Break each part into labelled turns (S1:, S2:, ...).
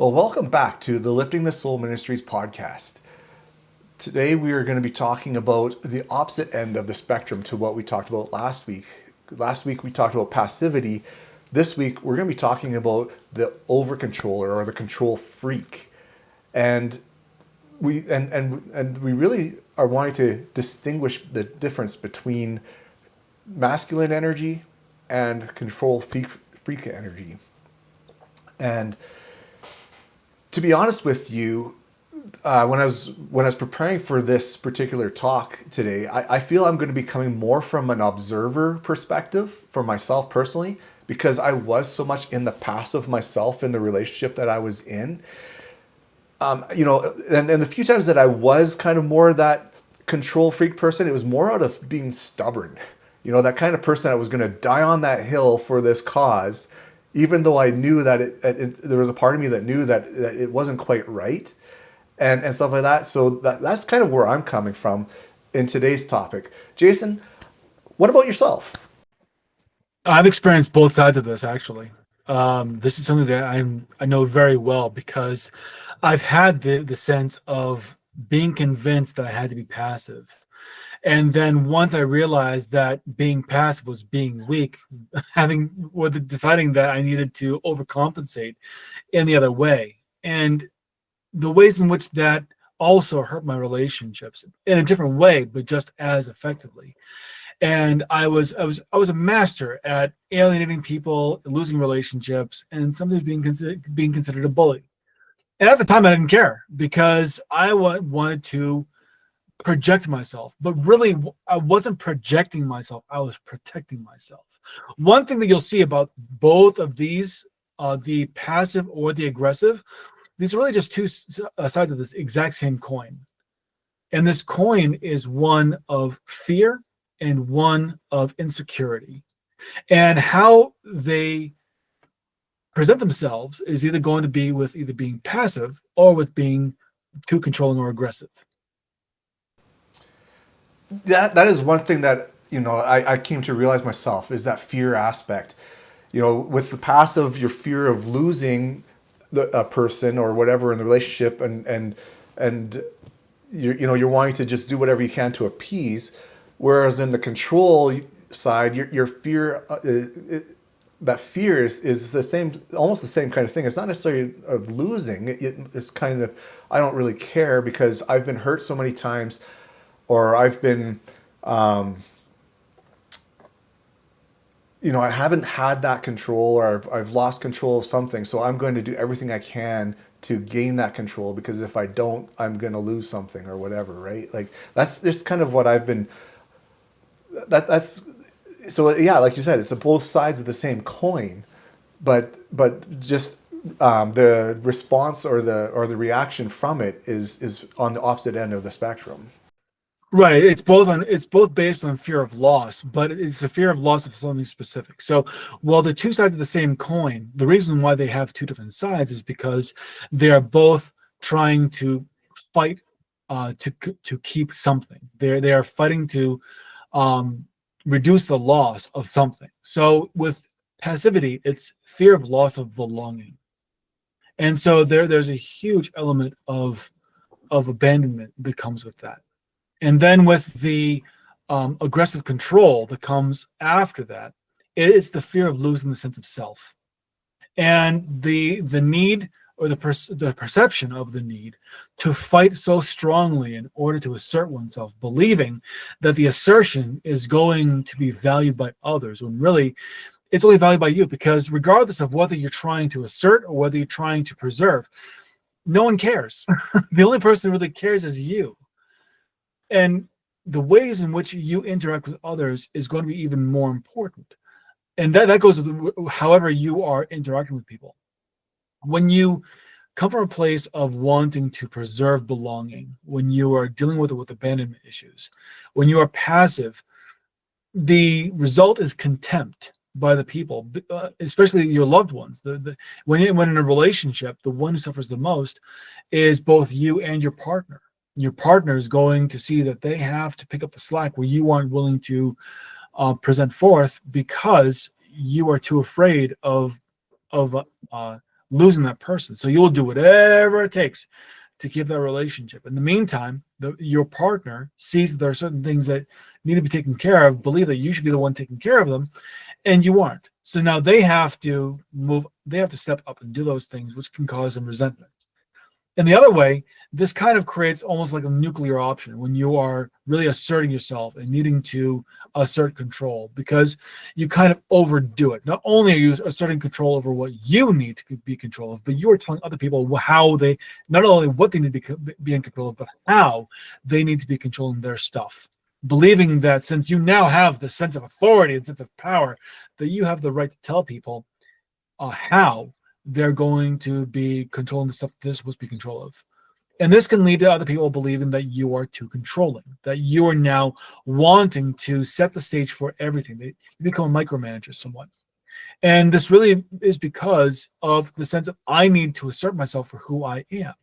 S1: Well, welcome back to the Lifting the Soul Ministries podcast. Today we are going to be talking about the opposite end of the spectrum to what we talked about last week. Last week we talked about passivity. This week we're going to be talking about the over-controller or the control freak. And we really are wanting to distinguish the difference between masculine energy and control freak energy. And to be honest with you, when I was preparing for this particular talk today, I feel I'm going to be coming more from an observer perspective for myself personally, because I was so much in the passive myself in the relationship that I was in. And the few times that I was kind of more that control freak person, it was more out of being stubborn. That kind of person that was going to die on that hill for this cause, even though I knew that there was a part of me that knew that it wasn't quite right, and stuff like that. So that's kind of where I'm coming from in today's topic. Jason, what about yourself?
S2: I've experienced both sides of this, actually. This is something that I know very well, because I've had the sense of being convinced that I had to be passive. And then once I realized that being passive was being weak, deciding that I needed to overcompensate in the other way. And the ways in which that also hurt my relationships in a different way, but just as effectively. And I was a master at alienating people, losing relationships, and sometimes being considered a bully. And at the time, I didn't care, because I wanted to project myself, but really I wasn't projecting myself, I was protecting myself. One thing that you'll see about both of these, the passive or the aggressive, these are really just two sides of this exact same coin. And this coin is one of fear and one of insecurity. And how they present themselves is either going to be with either being passive or with being too controlling or aggressive.
S1: That is one thing that I came to realize myself, is that fear aspect. With the passive, your fear of losing a person or whatever in the relationship, and you're wanting to just do whatever you can to appease. Whereas in the control side, your fear, that fear is the same, almost the same kind of thing. It's not necessarily of losing. It's kind of, I don't really care because I've been hurt so many times, or I've been, I haven't had that control, or I've lost control of something. So I'm going to do everything I can to gain that control, because if I don't, I'm going to lose something or whatever, right? Like that's just kind of what I've been, that's, so yeah, like you said, it's both sides of the same coin, but just the response or the reaction from it is on the opposite end of the spectrum.
S2: Right. It's both based on fear of loss, but it's the fear of loss of something specific. So while the two sides of the same coin, the reason why they have two different sides is because they are both trying to fight to keep something. They are fighting to reduce the loss of something. So with passivity, it's fear of loss of belonging. And so there's a huge element of abandonment that comes with that. And then with the aggressive control that comes after that, it's the fear of losing the sense of self, and the need, or the perception of the need to fight so strongly in order to assert oneself, believing that the assertion is going to be valued by others, when really it's only valued by you, because regardless of whether you're trying to assert or whether you're trying to preserve, no one cares. The only person who really cares is you. And the ways in which you interact with others is going to be even more important. And that goes with however you are interacting with people. When you come from a place of wanting to preserve belonging, when you are dealing with abandonment issues, when you are passive, the result is contempt by the people, especially your loved ones. When in a relationship, the one who suffers the most is both you and your partner. Your partner is going to see that they have to pick up the slack where you aren't willing to present forth, because you are too afraid of losing that person. So you'll do whatever it takes to keep that relationship. In the meantime, your partner sees that there are certain things that need to be taken care of, believe that you should be the one taking care of them, and you aren't. So now they have to step up and do those things, which can cause them resentment. And the other way, this kind of creates almost like a nuclear option when you are really asserting yourself and needing to assert control, because you kind of overdo it. Not only are you asserting control over what you need to be in control of, but you are telling other people how they, not only what they need to be in control of, but how they need to be controlling their stuff. Believing that since you now have the sense of authority and sense of power, that you have the right to tell people how they're going to be controlling the stuff that they're supposed to be in control of. And this can lead to other people believing that you are too controlling, that you are now wanting to set the stage for everything. You become a micromanager somewhat. And this really is because of the sense of I need to assert myself for who I am.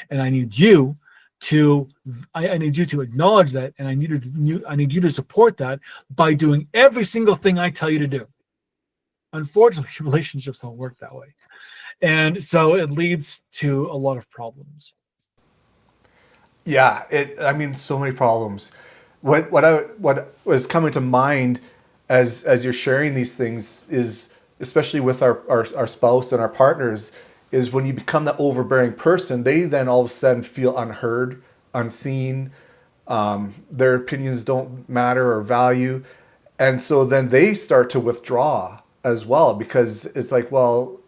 S2: And I need you to acknowledge that, and I need you to support that by doing every single thing I tell you to do. Unfortunately, relationships don't work that way. And so it leads to a lot of problems.
S1: Yeah, so many problems. What was coming to mind as you're sharing these things is, especially with our spouse and our partners, is when you become that overbearing person, they then all of a sudden feel unheard, unseen. Their opinions don't matter or value. And so then they start to withdraw as well, because it's like, well,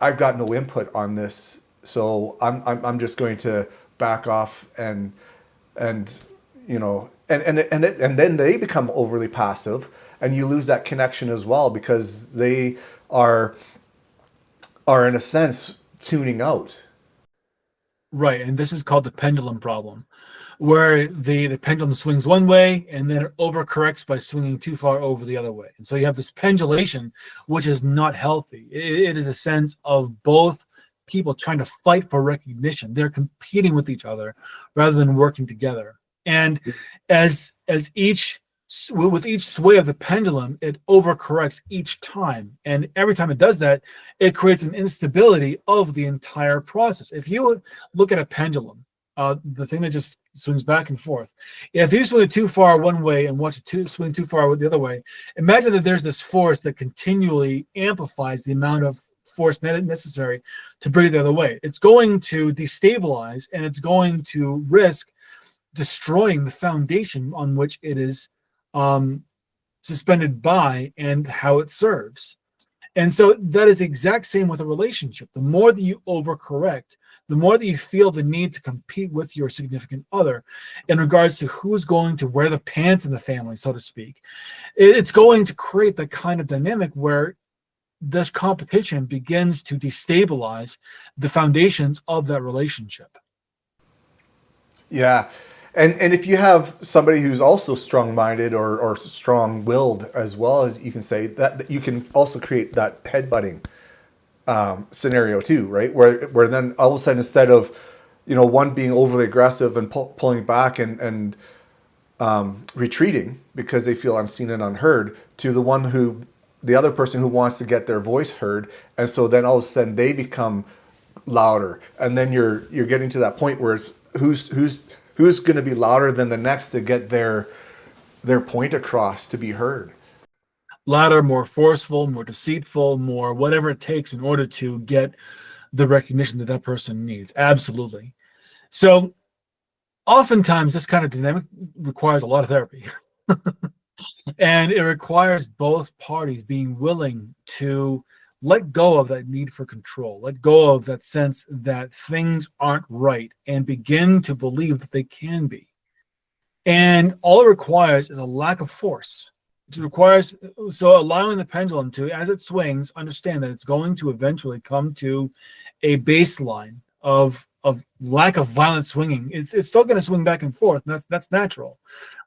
S1: I've got no input on this, so I'm just going to back off and then they become overly passive, and you lose that connection as well, because they are in a sense tuning out.
S2: Right, and this is called the pendulum problem, where the pendulum swings one way and then it overcorrects by swinging too far over the other way. And so you have this pendulation, which is not healthy. It is a sense of both people trying to fight for recognition. They're competing with each other rather than working together. And with each sway of the pendulum, it overcorrects each time. And every time it does that, it creates an instability of the entire process. If you look at a pendulum, the thing that just swings back and forth, if you swing it too far one way and watch it swing too far the other way, imagine that there's this force that continually amplifies the amount of force necessary to bring it the other way. It's going to destabilize, and it's going to risk destroying the foundation on which it is suspended by and how it serves. And so that is the exact same with a relationship. The more that you overcorrect, the more that you feel the need to compete with your significant other in regards to who's going to wear the pants in the family, so to speak, it's going to create the kind of dynamic where this competition begins to destabilize the foundations of that relationship.
S1: Yeah. And if you have somebody who's also strong-minded or strong-willed as well, as you can say, that you can also create that headbutting scenario too, right? Where then all of a sudden, instead of one being overly aggressive and pulling back and retreating because they feel unseen and unheard, to the other person who wants to get their voice heard, and so then all of a sudden they become louder, and then you're getting to that point where it's who's going to be louder than the next to get their point across to be heard.
S2: Louder, more forceful, more deceitful, more whatever it takes in order to get the recognition that person needs. Absolutely. So oftentimes this kind of dynamic requires a lot of therapy. And it requires both parties being willing to let go of that need for control, let go of that sense that things aren't right, and begin to believe that they can be. And all it requires is a lack of force. It requires, so allowing the pendulum to, as it swings, understand that it's going to eventually come to a baseline of lack of violent swinging. It's still going to swing back and forth, and that's natural.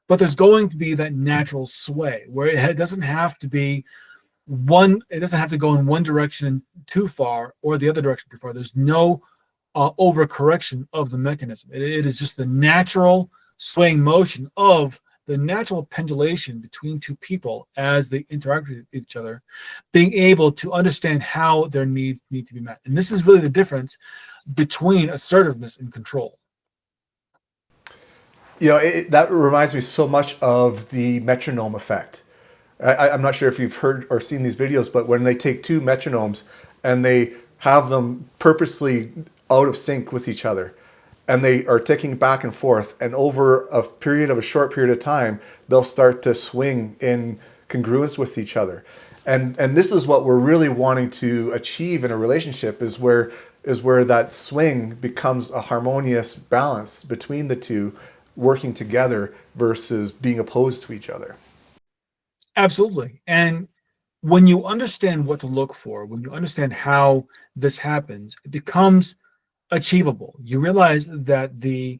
S2: But there's going to be that natural sway where it doesn't have to be it doesn't have to go in one direction too far or the other direction too far. There's no overcorrection of the mechanism. It is just the natural swaying motion of the natural pendulation between two people as they interact with each other, being able to understand how their needs need to be met. And this is really the difference between assertiveness and control.
S1: That reminds me so much of the metronome effect. I'm not sure if you've heard or seen these videos, but when they take two metronomes and they have them purposely out of sync with each other, and they are ticking back and forth, and over a short period of time, they'll start to swing in congruence with each other. And this is what we're really wanting to achieve in a relationship, is where that swing becomes a harmonious balance between the two, working together versus being opposed to each other.
S2: Absolutely. And when you understand what to look for, when you understand how this happens, it becomes achievable. You realize that the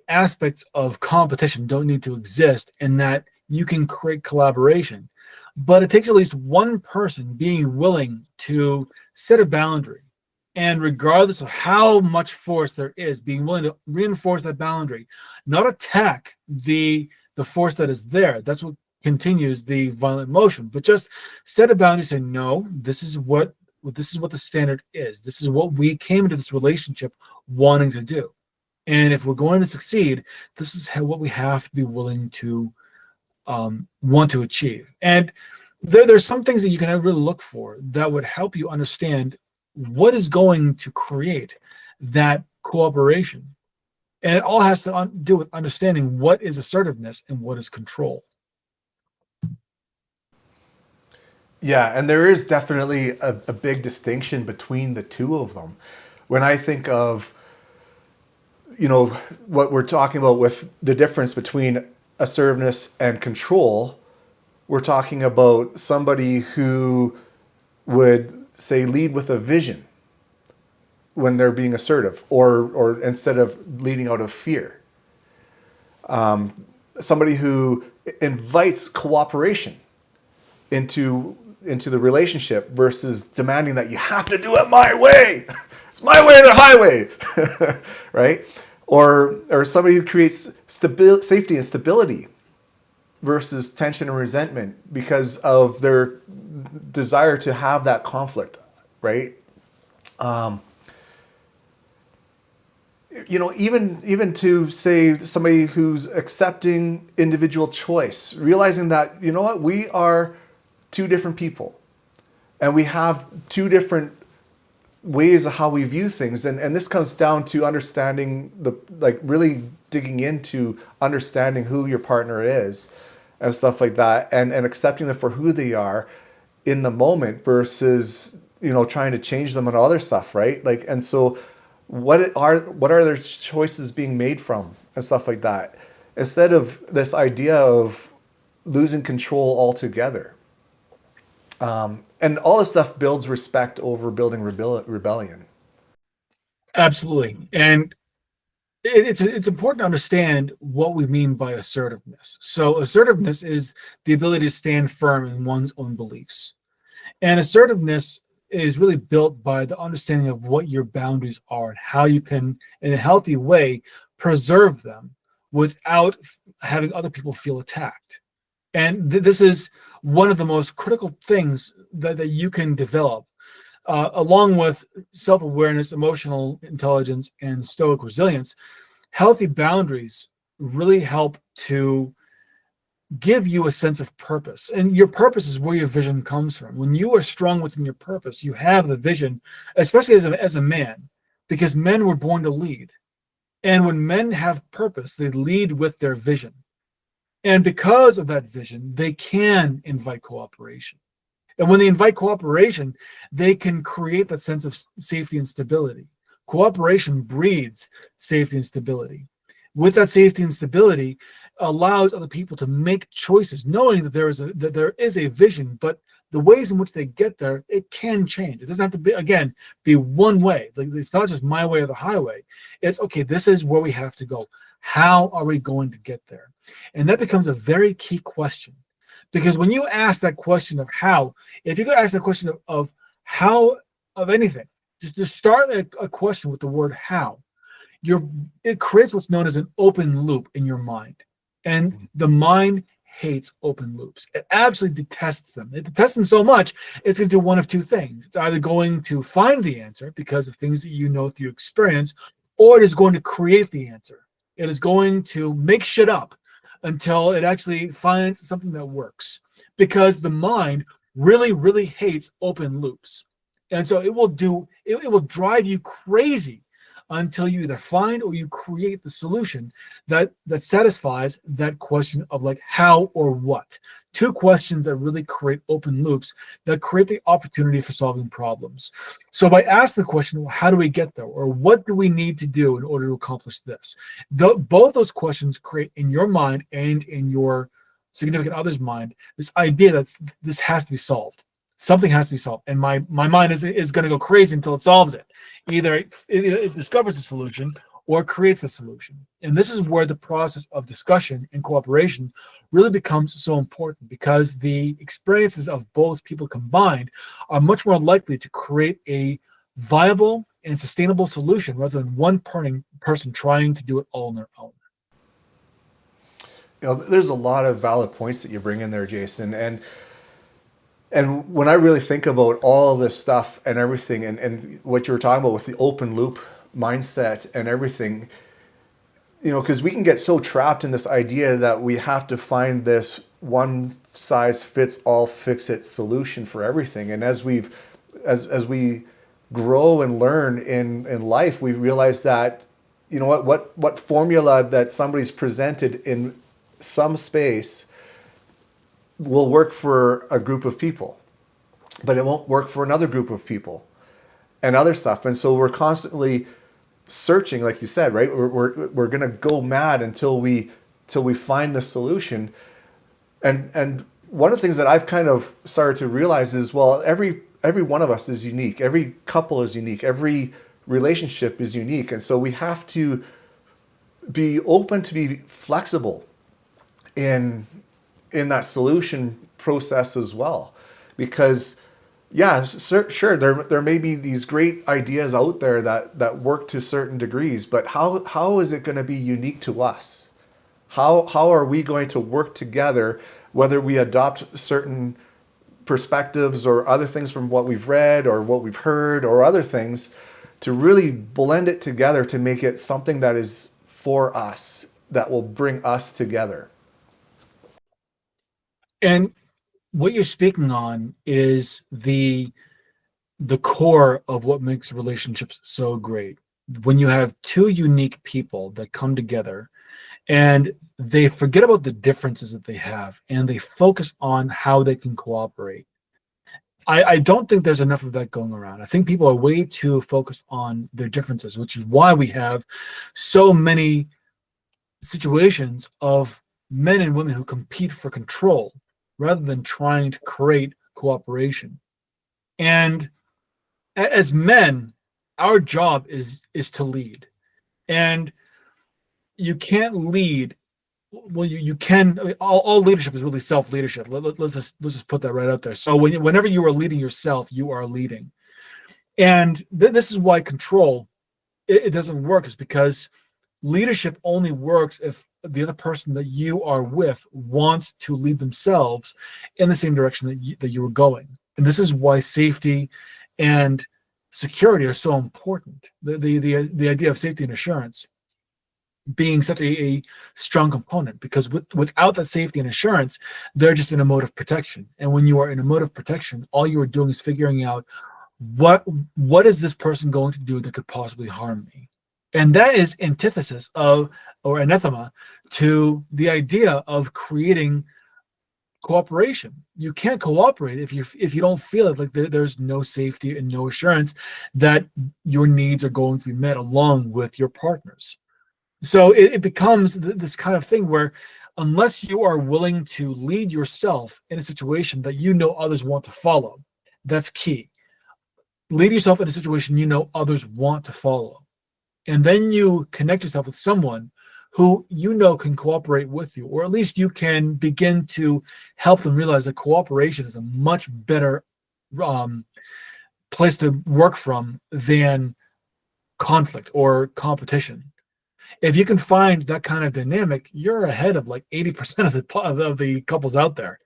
S2: aspects of competition don't need to exist, and that you can create collaboration. But it takes at least one person being willing to set a boundary, and regardless of how much force there is, being willing to reinforce that boundary, not attack the force that is there. That's what continues the violent motion, but just set a boundary, say, no, this is what the standard is. This is what we came into this relationship wanting to do. And if we're going to succeed, this is what we have to be willing to want to achieve. And there's some things that you can really look for that would help you understand what is going to create that cooperation. And it all has to do with understanding what is assertiveness and what is control.
S1: Yeah, and there is definitely a big distinction between the two of them. When I think of, what we're talking about with the difference between assertiveness and control, we're talking about somebody who would, say, lead with a vision when they're being assertive, or instead of leading out of fear. Somebody who invites cooperation into the relationship versus demanding that you have to do it my way. It's my way or the highway, right? Or somebody who creates safety and stability versus tension and resentment because of their desire to have that conflict, right? Even to say somebody who's accepting individual choice, realizing that, we are two different people and we have two different ways of how we view things. And this comes down to understanding really digging into understanding who your partner is and stuff like that, and accepting them for who they are in the moment versus, trying to change them and other stuff, right? And so what are their choices being made from and stuff like that, instead of this idea of losing control altogether. And all this stuff builds respect over building rebellion.
S2: Absolutely. And it's important to understand what we mean by assertiveness. So assertiveness is the ability to stand firm in one's own beliefs. And assertiveness is really built by the understanding of what your boundaries are and how you can, in a healthy way, preserve them without having other people feel attacked. And this is one of the most critical things that you can develop, along with self-awareness, emotional intelligence, and stoic resilience. Healthy boundaries really help to give you a sense of purpose. And your purpose is where your vision comes from. When you are strong within your purpose, you have the vision, especially as a man, because men were born to lead. And when men have purpose, they lead with their vision. And because of that vision, they can invite cooperation. And when they invite cooperation, they can create that sense of safety and stability. Cooperation breeds safety and stability. With that safety and stability, allows other people to make choices, knowing that there is a vision, but the ways in which they get there, it can change. It doesn't have to be one way. It's not just my way or the highway. It's okay, this is where we have to go. How are we going to get there? And that becomes a very key question. Because when you ask that question of how, if you could ask the question of how, of anything, just to start a question with the word how, it creates what's known as an open loop in your mind. And the mind hates open loops. It absolutely detests them. It detests them so much, it's going to do one of two things. It's either going to find the answer because of things that you know through experience, or it is going to create the answer. It is going to make shit up until it actually finds something that works. Because the mind really, really hates open loops. And so it will drive you crazy until you either find or you create the solution that satisfies that question of like how or what. Two questions that really create open loops that create the opportunity for solving problems. So by asking the question, well, how do we get there? Or what do we need to do in order to accomplish this? Both those questions create in your mind and in your significant other's mind this idea that this has to be solved. Something has to be solved. And my mind is going to go crazy until it solves it. Either it discovers the solution or creates the solution. And this is where the process of discussion and cooperation really becomes so important, because the experiences of both people combined are much more likely to create a viable and sustainable solution rather than one person trying to do it all on their own.
S1: There's a lot of valid points that you bring in there, Jason. And when I really think about all this stuff and everything, and what you were talking about with the open loop mindset and everything, because we can get so trapped in this idea that we have to find this one size fits all fix it solution for everything. And as we grow and learn in life, we realize that, what formula that somebody's presented in some space will work for a group of people, but it won't work for another group of people and other stuff. And so we're constantly searching, like you said, right? We're going to go mad until we find the solution. And one of the things that I've kind of started to realize is, well, every one of us is unique. Every couple is unique. Every relationship is unique. And so we have to be open to be flexible in that solution process as well. Because sure, there may be these great ideas out there that work to certain degrees, but how is it going to be unique to us? How are we going to work together, whether we adopt certain perspectives or other things from what we've read or what we've heard or other things, to really blend it together to make it something that is for us, that will bring us together.
S2: And what you're speaking on is the core of what makes relationships so great. When you have two unique people that come together and they forget about the differences that they have and they focus on how they can cooperate. I don't think there's enough of that going around. I think people are way too focused on their differences, which is why we have so many situations of men and women who compete for control rather than trying to create cooperation. And as men, our job is to lead. And you can't lead. Well, you can. I mean, all leadership is really self-leadership. Let's just put that right out there. So whenever you are leading yourself, you are leading. And this is why control it doesn't work, is because leadership only works if the other person that you are with wants to lead themselves in the same direction that you were going. And this is why safety and security are so important. The idea of safety and assurance being such a strong component, because without that safety and assurance, they're just in a mode of protection. And when you are in a mode of protection, all you are doing is figuring out what is this person going to do that could possibly harm me. And that is antithesis of, or anathema to, the idea of creating cooperation. You can't cooperate if you don't feel it, like there's no safety and no assurance that your needs are going to be met along with your partners. So it becomes this kind of thing where, unless you are willing to lead yourself in a situation that you know others want to follow, that's key. Lead yourself in a situation you know others want to follow. And then you connect yourself with someone who you know can cooperate with you, or at least you can begin to help them realize that cooperation is a much better place to work from than conflict or competition. If you can find that kind of dynamic, you're ahead of like 80% of the couples out there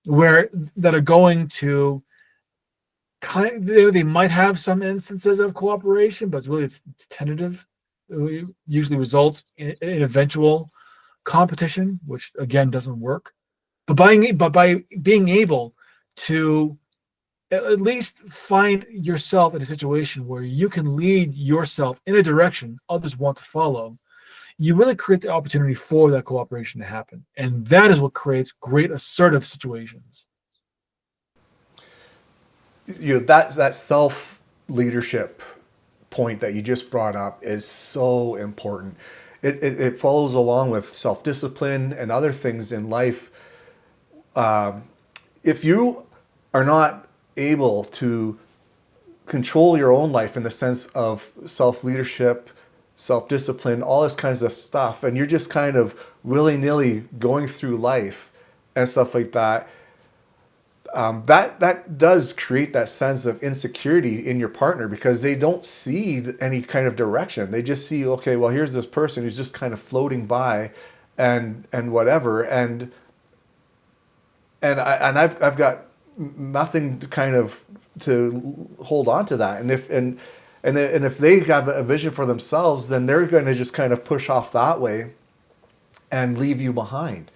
S2: that are going to they might have some instances of cooperation, but it's tentative. It usually results in eventual competition, which again doesn't work. But by being able to at least find yourself in a situation where you can lead yourself in a direction others want to follow, you really create the opportunity for that cooperation to happen. And that is what creates great assertive situations.
S1: That self leadership point that you just brought up is so important. It follows along with self discipline and other things in life. If you are not able to control your own life in the sense of self leadership, self discipline, all this kinds of stuff, and you're just kind of willy nilly going through life and stuff like that, that does create that sense of insecurity in your partner, because they don't see any kind of direction. They just see, okay, well, here's this person who's just kind of floating by, and whatever, and I've got nothing to kind of to hold on to that. And if they have a vision for themselves, then they're going to just kind of push off that way and leave you behind,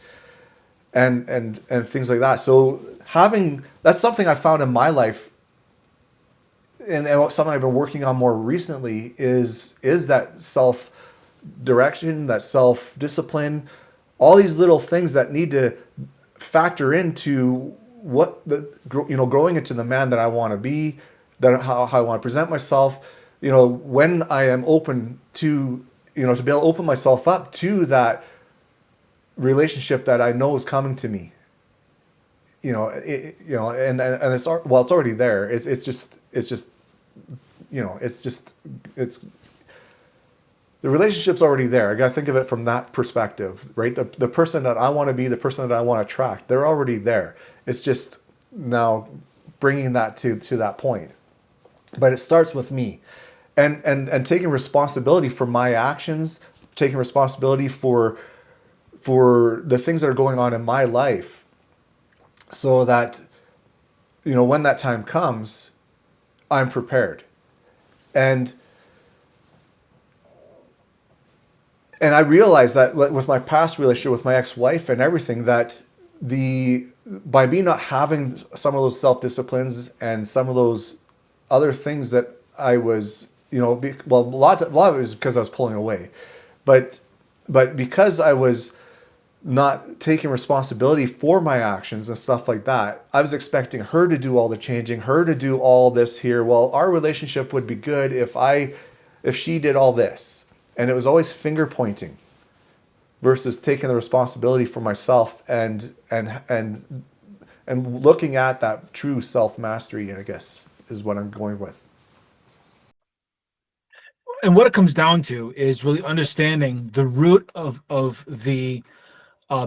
S1: and things like that. So that's something I found in my life, and something I've been working on more recently is that self direction, that self discipline, all these little things that need to factor into growing into the man that I want to be, how I want to present myself. When I am open to, to be able to open myself up to that relationship that I know is coming to me. And it's already there. The relationship's already there. I got to think of it from that perspective, right? The person that I want to be, the person that I want to attract, they're already there. It's just now bringing that to that point. But it starts with me, and taking responsibility for my actions, taking responsibility for the things that are going on in my life, so that when that time comes, I'm prepared. And I realized that with my past relationship with my ex-wife and everything, that by me not having some of those self-disciplines and some of those other things that I was, a lot of it was because I was pulling away, but because I was not taking responsibility for my actions and stuff like that, I was expecting her to do all the changing, her to do all this here. Well, our relationship would be good if she did all this. And it was always finger pointing versus taking the responsibility for myself and looking at that true self mastery, I guess, is what I'm going with.
S2: And what it comes down to is really understanding the root of the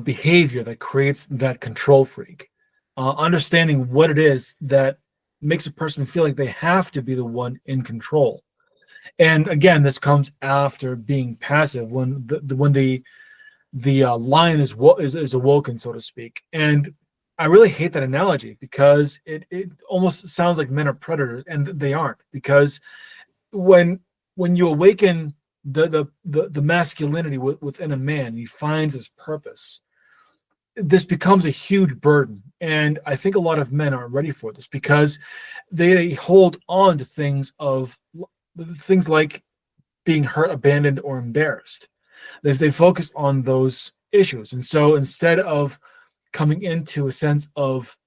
S2: behavior that creates that control freak. Understanding what it is that makes a person feel like they have to be the one in control. And again, this comes after being passive, when the lion is awoken, so to speak. And I really hate that analogy, because it almost sounds like men are predators, and they aren't. Because when you awaken the masculinity within a man, he finds his purpose, this becomes a huge burden. And I think a lot of men aren't ready for this, because they hold on to things like being hurt, abandoned, or embarrassed. They focus on those issues. And so instead of coming into a sense of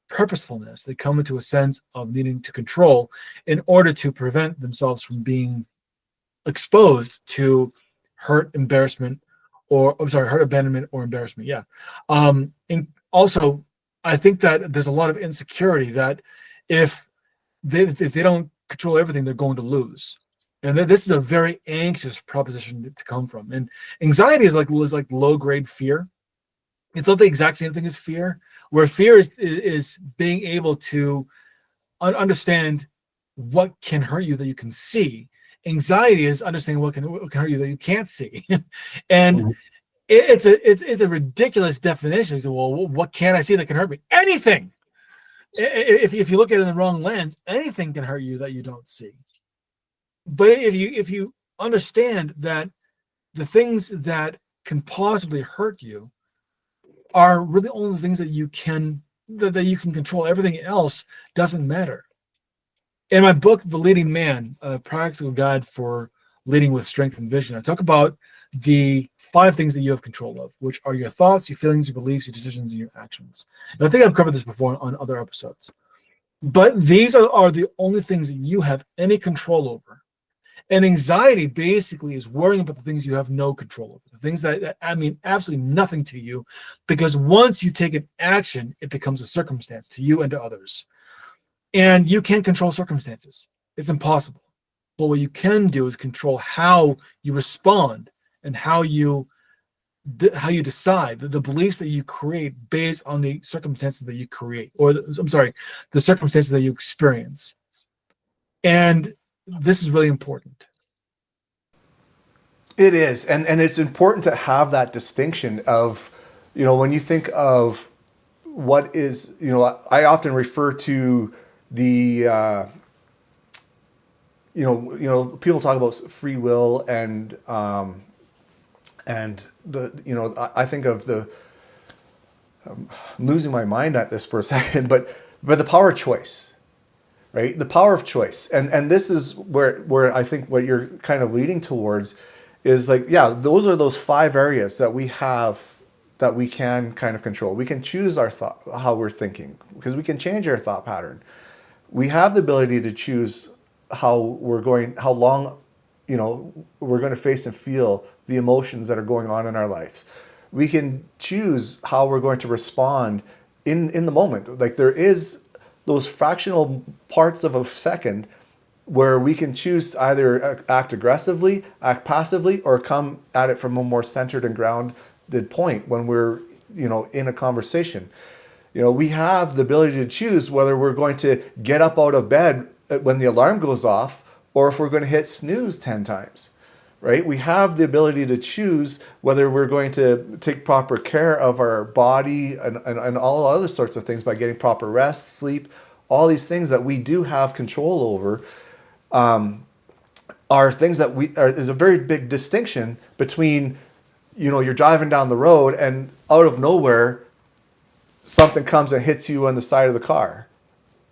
S2: purposefulness, they come into a sense of needing to control in order to prevent themselves from being exposed to hurt, abandonment, or embarrassment. Yeah. And also, I think that there's a lot of insecurity that if they don't control everything, they're going to lose. And this is a very anxious proposition to come from. And anxiety is like low grade fear. It's not the exact same thing as fear, where fear is being able to understand what can hurt you that you can see, Anxiety is understanding what can hurt you that you can't see. And
S1: Mhm.
S2: it's a ridiculous definition. You say, well, what can I see that can hurt me? Anything. If you look at it in the wrong lens, anything can hurt you that you don't see. But if you understand that the things that can possibly hurt you are really only the things that you can control. Everything else doesn't matter. In my book, The Leading Man, a practical guide for leading with strength and vision, I talk about the 5 things that you have control of, which are your thoughts, your feelings, your beliefs, your decisions, and your actions. And I think I've covered this before on other episodes. But these are the only things that you have any control over. And anxiety basically is worrying about the things you have no control over, the things that mean absolutely nothing to you, because once you take an action, it becomes a circumstance to you and to others. And you can't control circumstances. It's impossible. But what you can do is control how you respond and how you decide, the beliefs that you create based on the circumstances that you create, or the circumstances that you experience. And this is really important.
S1: It is, and it's important to have that distinction of, when you think of what is, I often refer to the, people talk about free will and I think of I'm losing my mind at this for a second, but the power of choice, right? The power of choice, and this is where I think what you're kind of leading towards is like, yeah, those are those 5 areas that we have that we can kind of control. We can choose our thought, how we're thinking, because we can change our thought pattern. We have the ability to choose how long, we're going to face and feel the emotions that are going on in our lives. We can choose how we're going to respond in the moment. Like, there is those fractional parts of a second where we can choose to either act aggressively, act passively, or come at it from a more centered and grounded point when we're, in a conversation. We have the ability to choose whether we're going to get up out of bed when the alarm goes off, or if we're going to hit snooze 10 times, right? We have the ability to choose whether we're going to take proper care of our body and all other sorts of things by getting proper rest, sleep, all these things that we do have control over. Are things that is a very big distinction between, you're driving down the road and out of nowhere, something comes and hits you on the side of the car,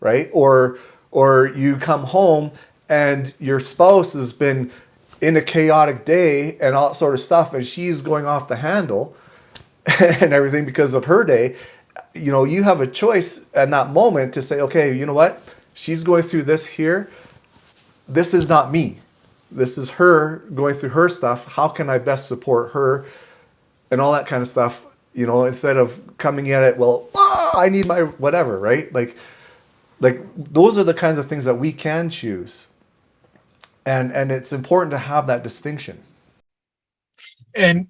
S1: right? Or you come home and your spouse has been in a chaotic day and all sort of stuff, and she's going off the handle and everything because of her day. You have a choice at that moment to say, okay, you know what? She's going through this here. This is not me. This is her going through her stuff. How can I best support her and all that kind of stuff, instead of coming at it, well, I need my whatever, right? Like those are the kinds of things that we can choose. And it's important to have that distinction.
S2: And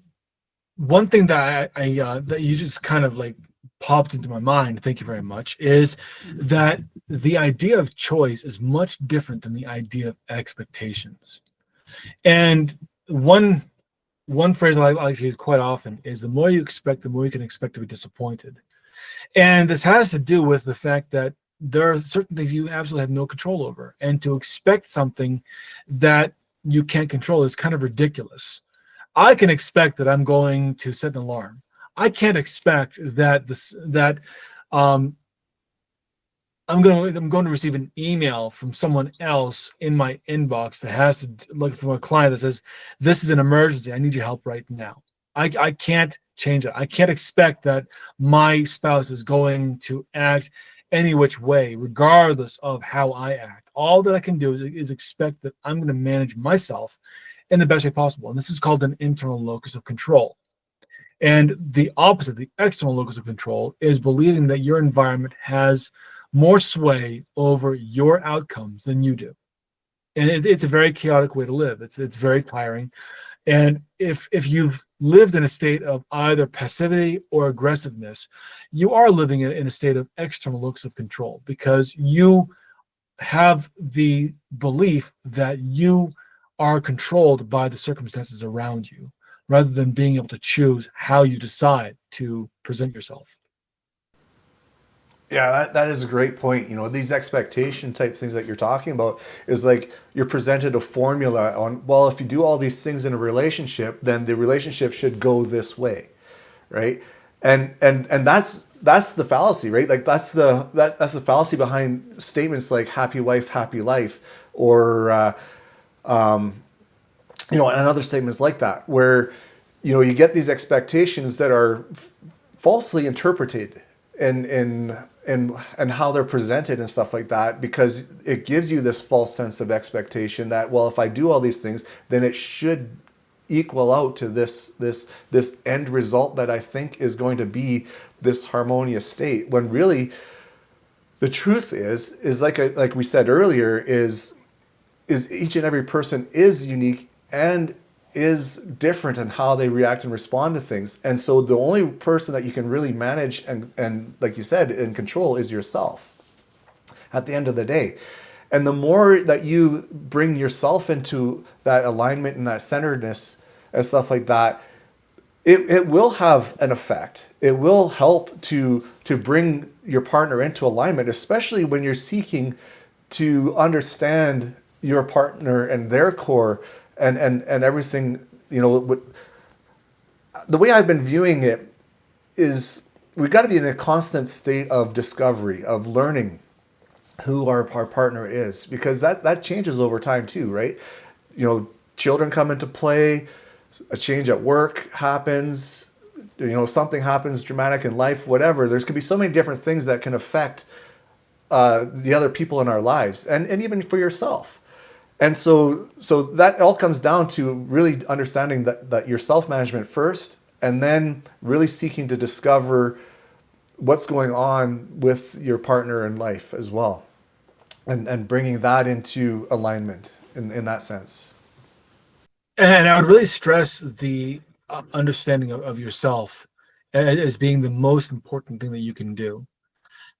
S2: one thing that I that you just kind of like popped into my mind, thank you very much, is that the idea of choice is much different than the idea of expectations. And one phrase I like to use quite often is, the more you expect, the more you can expect to be disappointed. And this has to do with the fact that there are certain things you absolutely have no control over. And to expect something that you can't control is kind of ridiculous. I can expect that I'm going to set an alarm. I can't expect that I'm going to receive an email from someone else in my inbox that has to, like, from a client that says, this is an emergency, I need your help right now. I can't change it. I can't expect that my spouse is going to act any which way, regardless of how I act. All that I can do is expect that I'm going to manage myself in the best way possible. And this is called an internal locus of control. And the opposite, the external locus of control, is believing that your environment has more sway over your outcomes than you do. And it's a very chaotic way to live. It's very tiring. And if you've lived in a state of either passivity or aggressiveness, you are living in a state of external locus of control, because you have the belief that you are controlled by the circumstances around you, rather than being able to choose how you decide to present yourself.
S1: Yeah, that is a great point. These expectation type things that you're talking about is like you're presented a formula on, well, if you do all these things in a relationship, then the relationship should go this way, right? And that's the fallacy, right? Like that's the fallacy behind statements like happy wife, happy life, or and other statements like that, where you get these expectations that are falsely interpreted and how they're presented and stuff like that, because it gives you this false sense of expectation that, well, if I do all these things, then it should equal out to this end result that I think is going to be this harmonious state, when really the truth is like we said earlier, is each and every person is unique and is different in how they react and respond to things. And so the only person that you can really manage and like you said, and control is yourself at the end of the day. And the more that you bring yourself into that alignment and that centeredness and stuff like that, it will have an effect. It will help to bring your partner into alignment, especially when you're seeking to understand your partner and their core and everything. The way I've been viewing it is we've got to be in a constant state of discovery, of learning who our partner is, because that changes over time too, right? Children come into play, a change at work happens, something happens dramatic in life, whatever. There's could be so many different things that can affect the other people in our lives, and even for yourself. And so that all comes down to really understanding that your self-management first, and then really seeking to discover what's going on with your partner in life as well, and bringing that into alignment in that sense.
S2: And I would really stress the understanding of yourself as being the most important thing that you can do.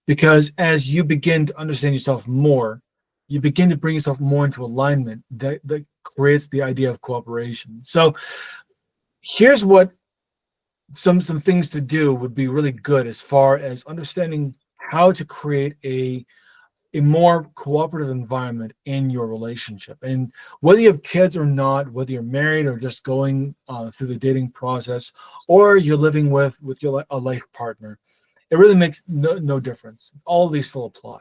S2: Because as you begin to understand yourself more, you begin to bring yourself more into alignment that creates the idea of cooperation. So here's what some things to do would be really good as far as understanding how to create a more cooperative environment in your relationship. And whether you have kids or not, whether you're married or just going through the dating process, or you're living with a life partner, it really makes no difference. All of these still apply.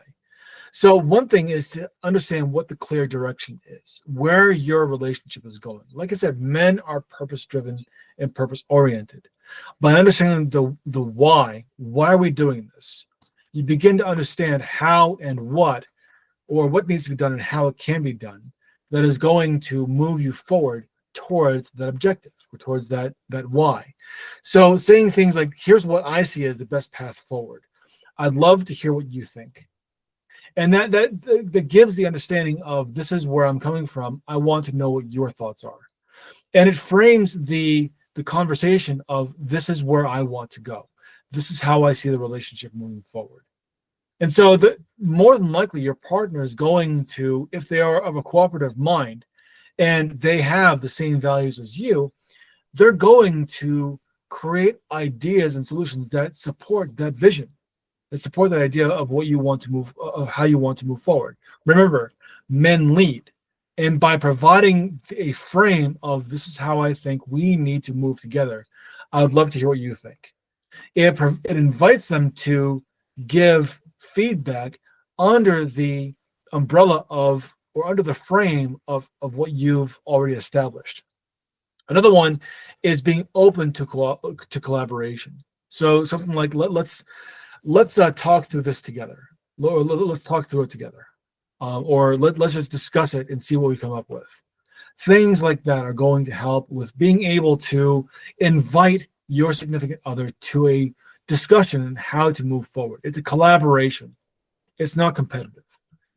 S2: So one thing is to understand what the clear direction is, where your relationship is going. Like I said, men are purpose-driven and purpose-oriented. By understanding the why are we doing this? You begin to understand how and what needs to be done and how it can be done, that is going to move you forward towards that objective or towards that why. So saying things like, here's what I see as the best path forward. I'd love to hear what you think. And that gives the understanding of, this is where I'm coming from. I want to know what your thoughts are. And it frames the conversation of, this is where I want to go. This is how I see the relationship moving forward. And so more than likely your partner is going to, if they are of a cooperative mind and they have the same values as you, they're going to create ideas and solutions that support that vision, that support that idea of what you want to move, of how you want to move forward. Remember, men lead. And by providing a frame of, this is how I think we need to move together, I would love to hear what you think. It invites them to give feedback under the umbrella of, or under the frame of what you've already established. Another one is being open to collaboration. So something like, let's talk through this together. Let's talk through it together. Or let's just discuss it and see what we come up with. Things like that are going to help with being able to invite your significant other to a discussion on how to move forward. It's a collaboration. It's not competitive.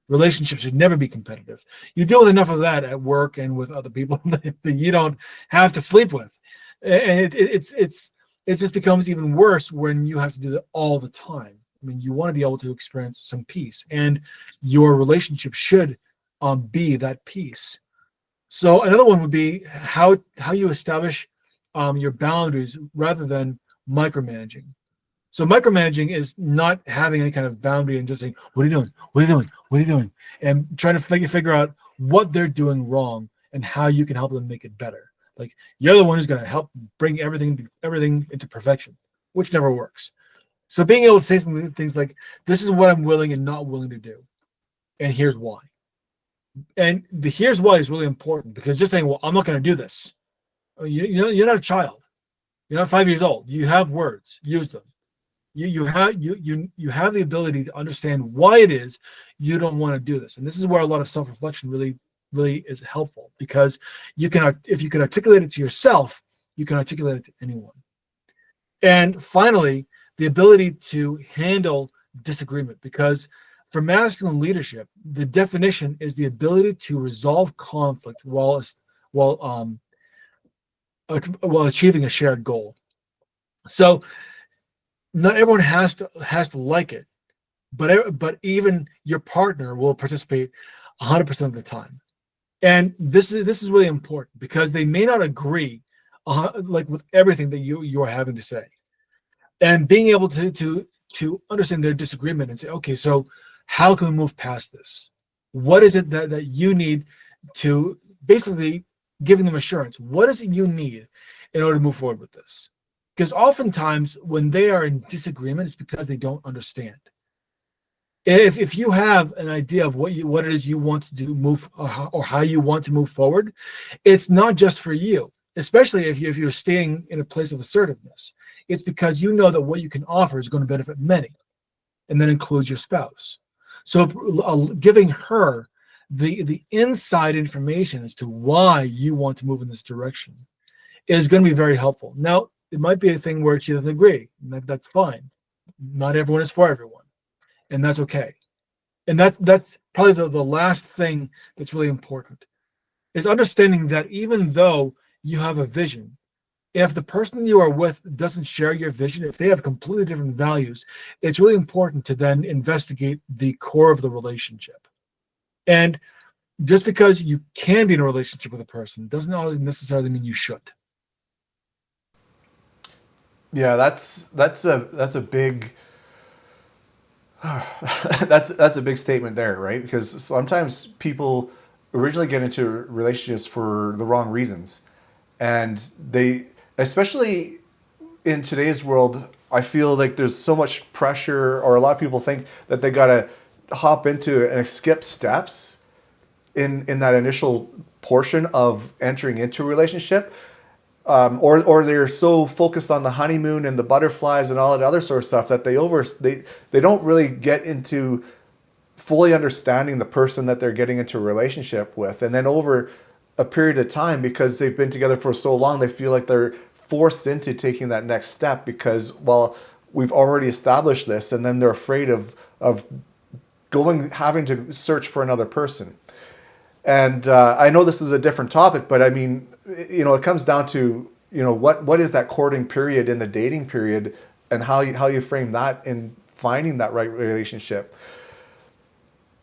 S2: Relationships should never be competitive. You deal with enough of that at work and with other people that you don't have to sleep with. And it just becomes even worse when you have to do that all the time. I mean, you want to be able to experience some peace, and your relationship should be that peace. So another one would be how you establish your boundaries rather than micromanaging. So micromanaging is not having any kind of boundary and just saying, "What are you doing? What are you doing? What are you doing?" and trying to figure out what they're doing wrong and how you can help them make it better. Like you're the one who's going to help bring everything into perfection, which never works. So being able to say some things like, "This is what I'm willing and not willing to do, and here's why." And the here's why is really important, because just saying, "Well, I'm not going to do this." You're not a child. You're not 5 years old. You have words. Use them. You have the ability to understand why it is you don't want to do this, and this is where a lot of self-reflection really is helpful, because if you can articulate it to yourself, you can articulate it to anyone. And finally, the ability to handle disagreement, because for masculine leadership, the definition is the ability to resolve conflict while achieving a shared goal. So not everyone has to like it, but even your partner will participate 100% of the time. And this is really important, because they may not agree like with everything that you are having to say. And being able to understand their disagreement and say, okay, so how can we move past this? What is it that you need, to basically giving them assurance? What is it you need in order to move forward with this? Because oftentimes when they are in disagreement, it's because they don't understand. If you have an idea of what it is you want to do, or how you want to move forward, it's not just for you. Especially if you're staying in a place of assertiveness, it's because you know that what you can offer is going to benefit many, and that includes your spouse. So giving her the inside information as to why you want to move in this direction is going to be very helpful. Now, it might be a thing where she doesn't agree. That's fine. Not everyone is for everyone, and that's okay. And that's probably the last thing that's really important, is understanding that even though you have a vision, if the person you are with doesn't share your vision, if they have completely different values, it's really important to then investigate the core of the relationship. And just because you can be in a relationship with a person doesn't always necessarily mean you should.
S1: Yeah, that's a big that's a big statement there, right? Because sometimes people originally get into relationships for the wrong reasons, and they, especially in today's world, I feel like there's so much pressure, or a lot of people think that they gotta hop into and skip steps in that initial portion of entering into a relationship, or they're so focused on the honeymoon and the butterflies and all that other sort of stuff that they don't really get into fully understanding the person that they're getting into a relationship with. And then over a period of time, because they've been together for so long, they feel like they're forced into taking that next step, because, well, we've already established this, and then they're afraid of having to search for another person. And I know this is a different topic, but I mean, it comes down to, what is that courting period in the dating period, and how you frame that in finding that right relationship.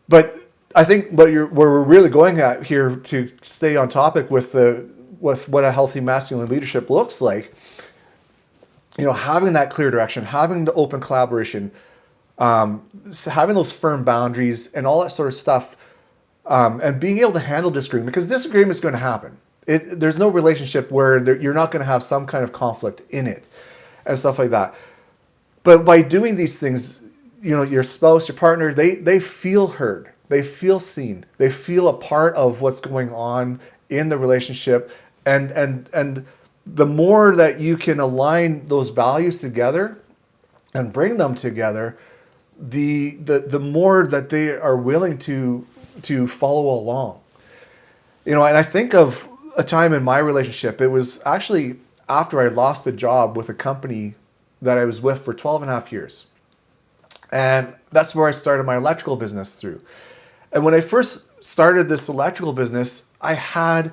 S1: But I think where we're really going at here, to stay on topic with what a healthy masculine leadership looks like, having that clear direction, having the open collaboration, having those firm boundaries and all that sort of stuff, and being able to handle disagreement, because disagreement is going to happen. There's no relationship where you're not going to have some kind of conflict in it and stuff like that. But by doing these things, your spouse, your partner, they feel heard, they feel seen, they feel a part of what's going on in the relationship, and the more that you can align those values together and bring them together, the more that they are willing to follow along. And I think of a time in my relationship. It was actually after I lost a job with a company that I was with for 12 and a half years. And that's where I started my electrical business through. And when I first started this electrical business, I had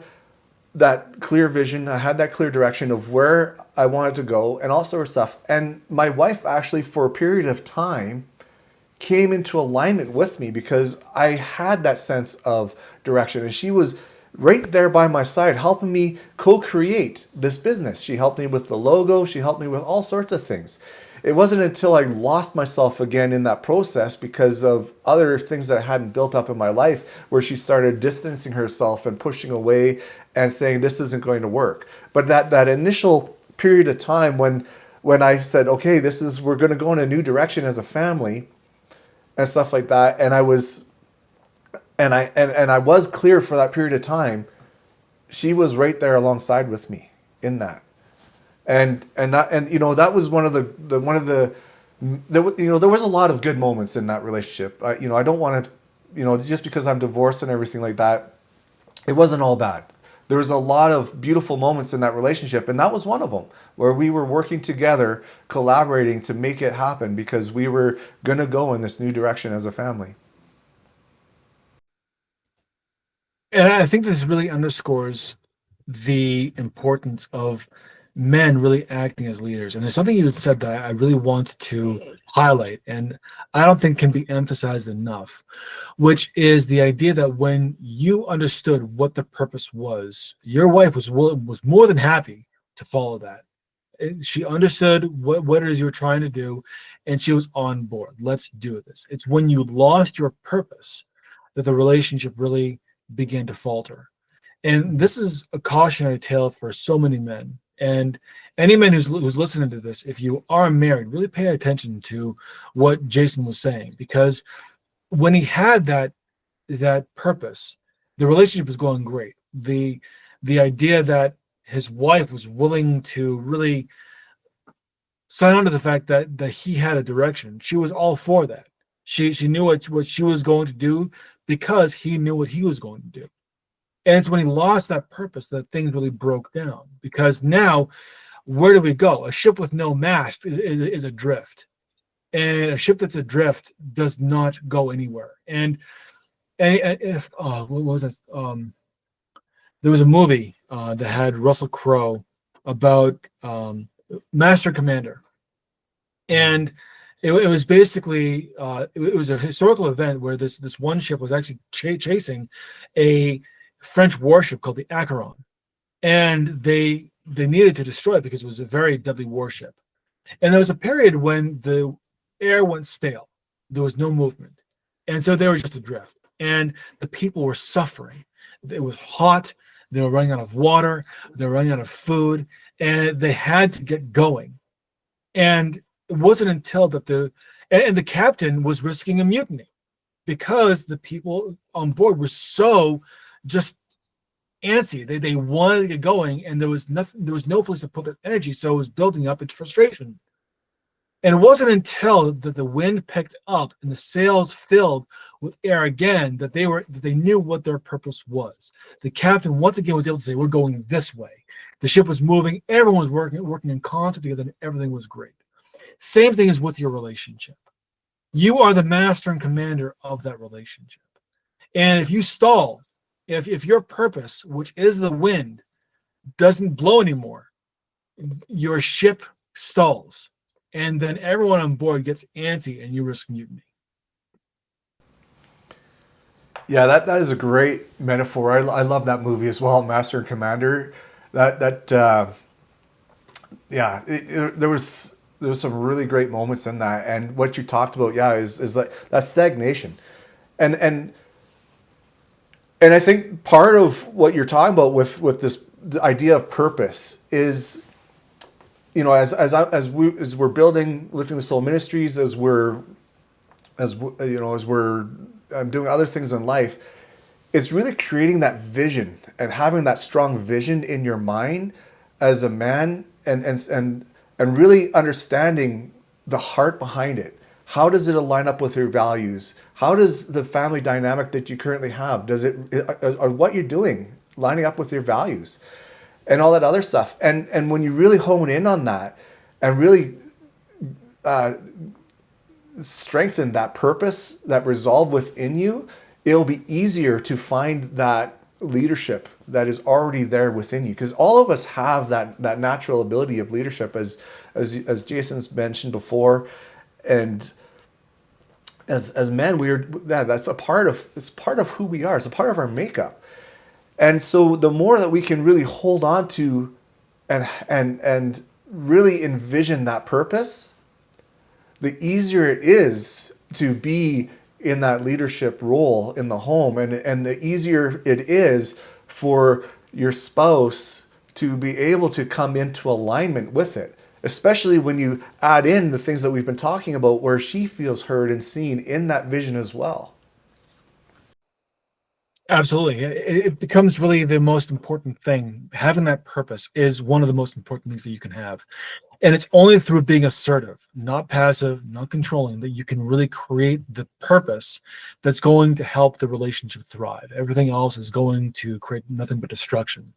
S1: that clear vision. I had that clear direction of where I wanted to go and all sorts of stuff. And my wife actually, for a period of time, came into alignment with me, because I had that sense of direction, and she was right there by my side, helping me co-create this business. She helped me with the logo. She helped me with all sorts of things. It wasn't until I lost myself again in that process because of other things that I hadn't built up in my life where she started distancing herself and pushing away and saying this isn't going to work. But that initial period of time when I said, okay, we're going to go in a new direction as a family and stuff like that, and I was clear for that period of time, she was right there alongside with me in that. And that was one of the there was a lot of good moments in that relationship. I don't want to, just because I'm divorced and everything like that, it wasn't all bad. There was a lot of beautiful moments in that relationship, and that was one of them where we were working together, collaborating to make it happen because we were going to go in this new direction as a family.
S2: And I think this really underscores the importance of men really acting as leaders. And there's something you said that I really want to highlight, and I don't think can be emphasized enough, which is the idea that when you understood what the purpose was, your wife was more than happy to follow that. She understood what it is you were trying to do, and she was on board. Let's do this. It's when you lost your purpose that the relationship really began to falter. And this is a cautionary tale for so many men. And any man who's listening to this, if you are married, really pay attention to what Jason was saying, because when he had that purpose, the relationship was going great. The idea that his wife was willing to really sign on to the fact that he had a direction, she was all for that. She knew what she was going to do because he knew what he was going to do. And it's when he lost that purpose that things really broke down. Because now, where do we go? A ship with no mast is adrift. And a ship that's adrift does not go anywhere. And if, what was this? There was a movie that had Russell Crowe about Master Commander. And it was basically, it was a historical event where this one ship was actually chasing a French warship called the Acheron, and they needed to destroy it because it was a very deadly warship. And there was a period when the air went stale, there was no movement, and so they were just adrift, and the people were suffering. It was hot, they were running out of water, they were running out of food, and they had to get going. And it wasn't until that the captain was risking a mutiny because the people on board were so just antsy. They wanted to get going, and there was no place to put their energy, so it was building up into frustration. And it wasn't until that the wind picked up and the sails filled with air again that they knew what their purpose was. The captain once again was able to say, "We're going this way." The ship was moving, everyone was working in concert together, and everything was great. Same thing is with your relationship. You are the master and commander of that relationship. And if you stall, if your purpose, which is the wind, doesn't blow anymore, your ship stalls. And then everyone on board gets antsy and you risk mutiny.
S1: Yeah, that is a great metaphor. I love that movie as well, Master and Commander. There was some really great moments in that, and what you talked about, yeah, is like that stagnation, and I think part of what you're talking about with this the idea of purpose is, as we're building Lifting the Soul Ministries, as we're doing other things in life, it's really creating that vision and having that strong vision in your mind as a man, and really understanding the heart behind it. How does it align up with your values? How does the family dynamic that you currently have, or what you're doing lining up with your values and all that other stuff? And when you really hone in on that and really strengthen that purpose, that resolve within you, it'll be easier to find that leadership that is already there within you, because all of us have that natural ability of leadership, as Jason's mentioned before. And as men, that's it's part of who we are. It's a part of our makeup. And so the more that we can really hold on to and really envision that purpose, the easier it is to be in that leadership role in the home, and the easier it is for your spouse to be able to come into alignment with it, especially when you add in the things that we've been talking about where she feels heard and seen in that vision as well.
S2: Absolutely. It becomes really the most important thing. Having that purpose is one of the most important things that you can have. And it's only through being assertive, not passive, not controlling, that you can really create the purpose that's going to help the relationship thrive. Everything else is going to create nothing but destruction.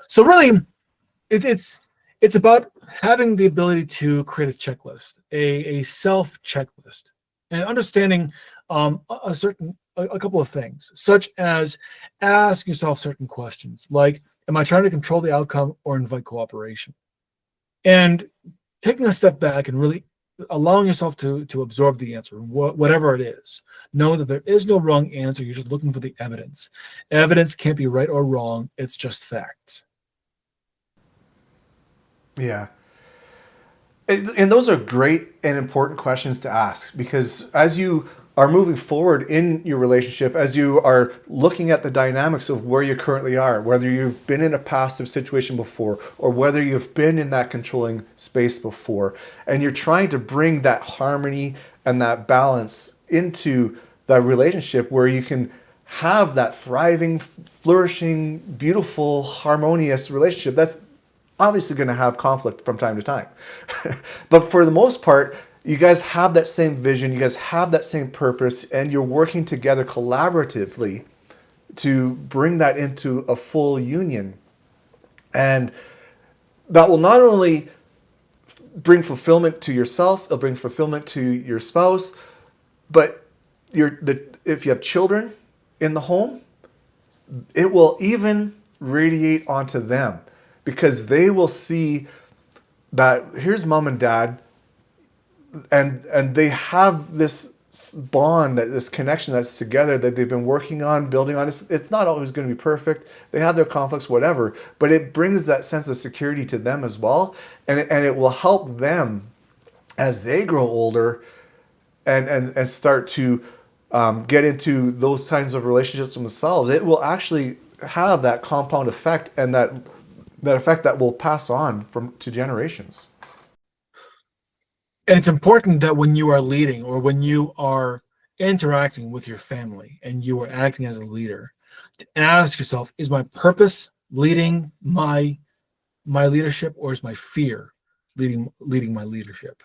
S2: So really, it's about having the ability to create a checklist, a self checklist, and understanding a couple of things, such as ask yourself certain questions like, am I trying to control the outcome or invite cooperation? And taking a step back and really allowing yourself to absorb the answer, whatever it is. Know that there is no wrong answer. You're just looking for the evidence. Evidence can't be right or wrong. It's just facts.
S1: Yeah. And those are great and important questions to ask, because as you are moving forward in your relationship, as you are looking at the dynamics of where you currently are, whether you've been in a passive situation before or whether you've been in that controlling space before, and you're trying to bring that harmony and that balance into that relationship where you can have that thriving, flourishing, beautiful, harmonious relationship, that's obviously going to have conflict from time to time. But for the most part, you guys have that same vision, you guys have that same purpose, and you're working together collaboratively to bring that into a full union. And that will not only bring fulfillment to yourself, it'll bring fulfillment to your spouse, but if you have children in the home, it will even radiate onto them, because they will see that here's mom and dad, and they have this bond, this connection that's together that they've been working on, building on. It's not always going to be perfect. They have their conflicts, whatever, but it brings that sense of security to them as well, and it will help them as they grow older and start to get into those kinds of relationships themselves. It will actually have that compound effect, and that effect that will pass on to generations.
S2: And it's important that when you are leading or when you are interacting with your family and you are acting as a leader, to ask yourself, is my purpose leading my leadership, or is my fear leading my leadership?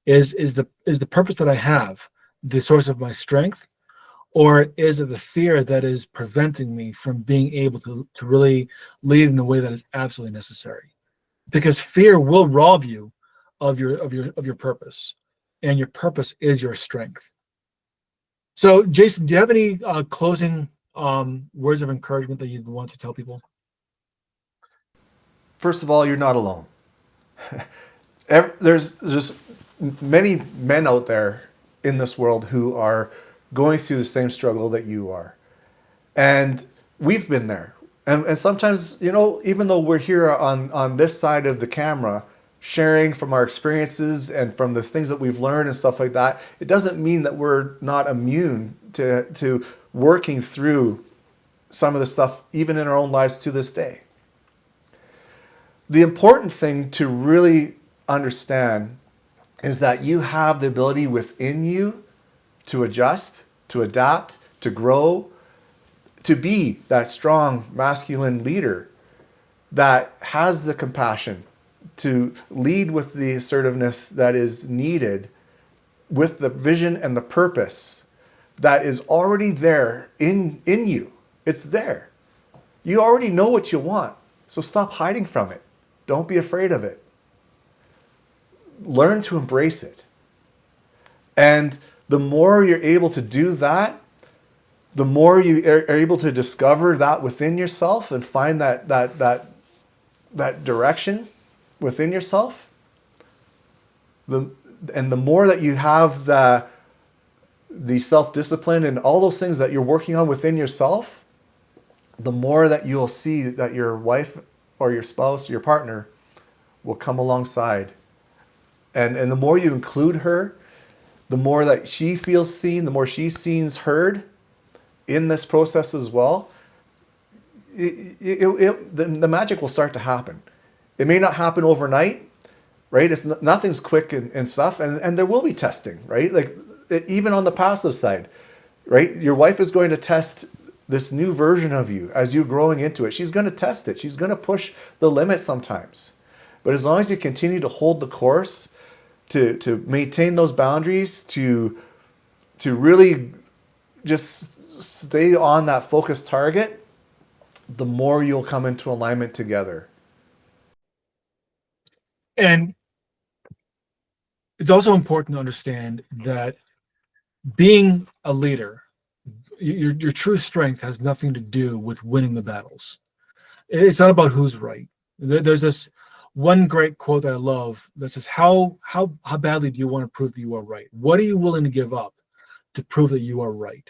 S2: Is the purpose that I have the source of my strength, or is it the fear that is preventing me from being able to really lead in the way that is absolutely necessary? Because fear will rob you of your purpose, and your purpose is your strength. So, Jason, do you have any closing words of encouragement that you'd want to tell people?
S1: First of all, you're not alone. There's just many men out there in this world who are going through the same struggle that you are. And we've been there. And sometimes, even though we're here on this side of the camera, sharing from our experiences and from the things that we've learned and stuff like that, it doesn't mean that we're not immune to working through some of the stuff, even in our own lives to this day. The important thing to really understand is that you have the ability within you to adjust, to adapt, to grow, to be that strong masculine leader that has the compassion to lead with the assertiveness that is needed, with the vision and the purpose that is already there in you. It's there. You already know what you want, so stop hiding from it. Don't be afraid of it. Learn to embrace it. And the more you're able to do that, the more you are able to discover that within yourself and find that direction within yourself. And the more that you have the self-discipline and all those things that you're working on within yourself, the more that you'll see that your wife or your spouse, your partner, will come alongside. And the more you include her, the more that she feels seen, the more she seems heard in this process as well, the magic will start to happen. It may not happen overnight, right? Nothing's quick and stuff, and there will be testing, right? Like even on the passive side, right? Your wife is going to test this new version of you as you're growing into it. She's going to test it. She's going to push the limit sometimes. But as long as you continue to hold the course, to maintain those boundaries, to really just stay on that focused target, the more you'll come into alignment together.
S2: And it's also important to understand that being a leader, your true strength has nothing to do with winning the battles. It's not about who's right. There's this one great quote that I love that says, how badly do you want to prove that you are right? What are you willing to give up to prove that you are right?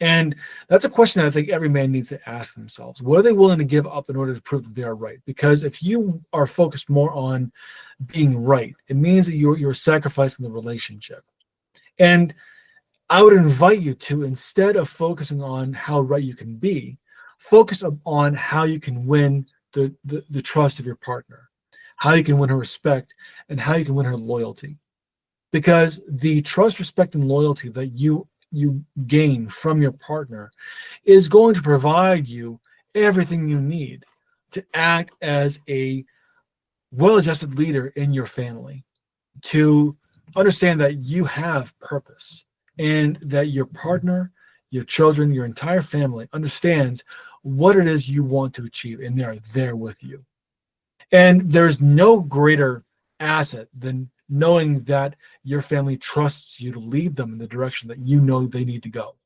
S2: And that's a question that I think every man needs to ask themselves. What are they willing to give up in order to prove that they are right? Because if you are focused more on being right, it means that you're sacrificing the relationship. And I would invite you to, instead of focusing on how right you can be, focus on how you can win the trust of your partner, how you can win her respect, and how you can win her loyalty. Because the trust, respect, and loyalty that you gain from your partner is going to provide you everything you need to act as a well-adjusted leader in your family, to understand that you have purpose and that your partner, your children, your entire family understands what it is you want to achieve, and they are there with you. And there's no greater asset than knowing that your family trusts you to lead them in the direction that you know they need to go,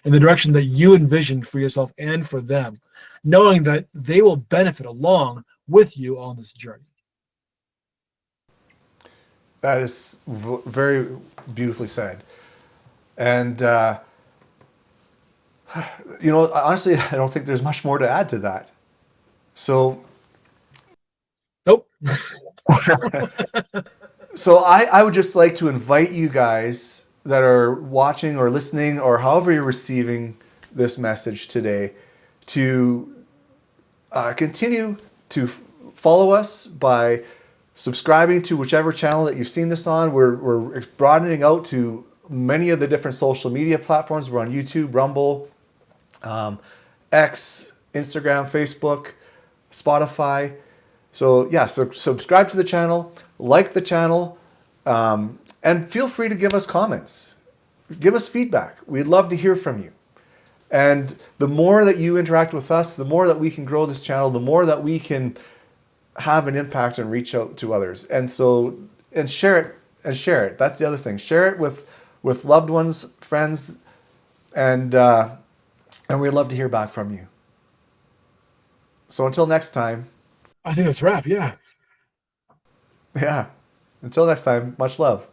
S2: in the direction that you envision for yourself and for them, knowing that they will benefit along with you on this journey.
S1: That is very beautifully said. And, honestly, I don't think there's much more to add to that. So,
S2: Nope.
S1: so I would just like to invite you guys that are watching or listening or however you're receiving this message today to continue to follow us by subscribing to whichever channel that you've seen this on. We're broadening out to many of the different social media platforms. We're on YouTube, Rumble, X, Instagram, Facebook, Spotify. So yeah, so subscribe to the channel, like the channel, and feel free to give us comments. Give us feedback. We'd love to hear from you. And the more that you interact with us, the more that we can grow this channel, the more that we can have an impact and reach out to others. And share it. That's the other thing. Share it with loved ones, friends, and we'd love to hear back from you. So until next time.
S2: I think that's a wrap, yeah.
S1: Yeah. Until next time, much love.